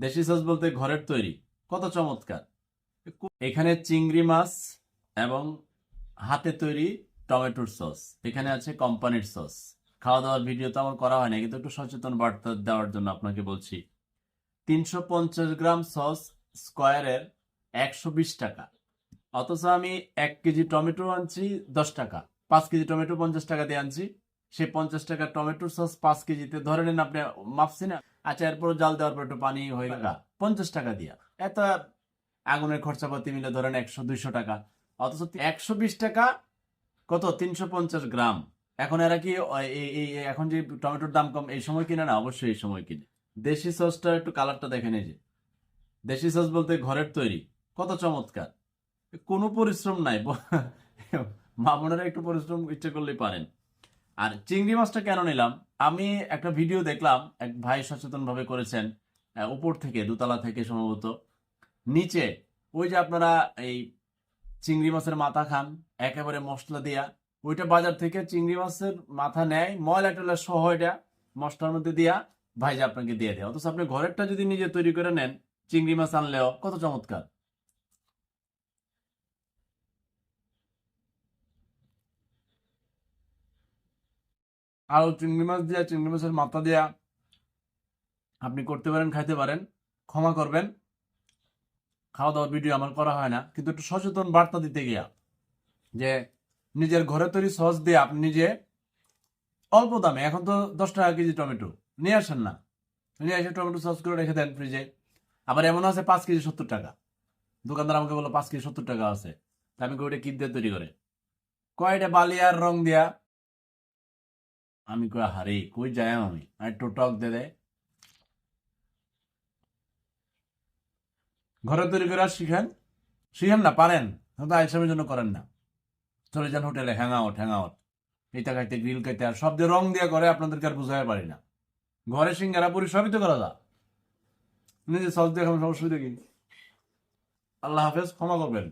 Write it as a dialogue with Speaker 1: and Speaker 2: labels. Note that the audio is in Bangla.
Speaker 1: দেশি সস বলতে ঘরের তৈরি, কত চমৎকার। এখানে চিংড়ি মাছ এবং হাতে তৈরি টমেটোর সস, এখানে আছে কোম্পানির সস। খাওয়া দাওয়ার ভিডিও তো আমার করা হয় না, কিন্তু একটু সচেতন বার্তা দেওয়ার জন্য আপনাকে বলছি। 350 গ্রাম সস স্কোয়ারের 120 টাকা, অথচ আমি 1 কেজি টমেটো আনছি 10 টাকা। 5 কেজি টমেটো 50 টাকা দিয়ে আনছি। সেই 50 টাকা টমেটোর সস 5 কেজিতে ধরে নেন আপনি, মাপছি না। আচ্ছা, এরপর জাল দেওয়ার পর একটু পানি হয়ে গেল 50 টাকা দিয়া। এত আগুনের খরচাপাতি মিলে ধরেন 100-200 টাকা, অথচ 120 টাকা। কত? 350 গ্রাম। এখন এরা কি এখন যে টমেটোর দাম কম, এই সময় কিনে না? অবশ্যই এই সময় কিনে। দেশি সসটা একটু কালারটা দেখেন, এই যে দেশি সস বলতে ঘরের তৈরি, কত চমৎকার। কোনো পরিশ্রম নাই। মা বোনেরা একটু পরিশ্রম ইচ্ছে করলেই পারেন। আর চিংড়ি মাছটা কেন নিলাম, আমি একটা ভিডিও দেখলাম, এক ভাই সচেতন ভাবে করেছেন। উপর থেকে, দোতলা থেকে সম্ভবত, নিচে ওই যে আপনারা এই চিংড়ি মাছের মাথা খান একেবারে মশলা দিয়া, ওইটা বাজার থেকে চিংড়ি মাছের মাথা নেয়, ময়লা টয়লা সহ এটা মশলার মধ্যে দিয়া ভাইজা আপনাকে দিয়ে দেয়। অথচ আপনি ঘরেরটা যদি নিজে তৈরি করে নেন, চিংড়ি মাছ আনলেও কত চমৎকার। আর চিংড়ি মাছ দিয়া, চিংড়ি মাছের মাথা দিয়া আপনি করতে পারেন, খাইতে পারেন। ক্ষমা করবেন, খাওয়া দাওয়ার ভিডিও আমার করা হয় না, কিন্তু একটু সচেতন বার্তা দিতে গিয়া, যে নিজের ঘরে তৈরি সস দিয়ে আপনি নিজে অল্প দামে, এখন তো 10 টাকা কেজি টমেটো, নিয়ে আসেন না, নিয়ে এসে টমেটো সস করে রেখে দেন ফ্রিজে। আবার এমন আছে 5 কেজি 70 টাকা। দোকানদার আমাকে বললো 5 কেজি 70 টাকা আছে। তা আমি কই, ওটা কি দিয়ে তৈরি করে? কয়টা বালি আর রং দিয়া। আমি কই, হারে কই যাই আমি, আর একটু টক দিয়ে দেয়। ঘরে তৈরি করে আর শিখেন, শিখেন না পারেন, কিন্তু আইসবের জন্য করেন না। চলে যান হোটেলে, হ্যাং আউট হ্যাং আউট, এইটা খাইতে, গ্রিল খাইতে, আর সব দিয়ে রং দিয়ে করে, আপনাদেরকে আর বুঝাতে পারি না। ঘরে সিঙ্গারা পুরি সবই তো করা যায়, নিজে সস দিয়ে খাবেন, সমস্যা কি? আল্লাহ হাফেজ, ক্ষমা করবেন।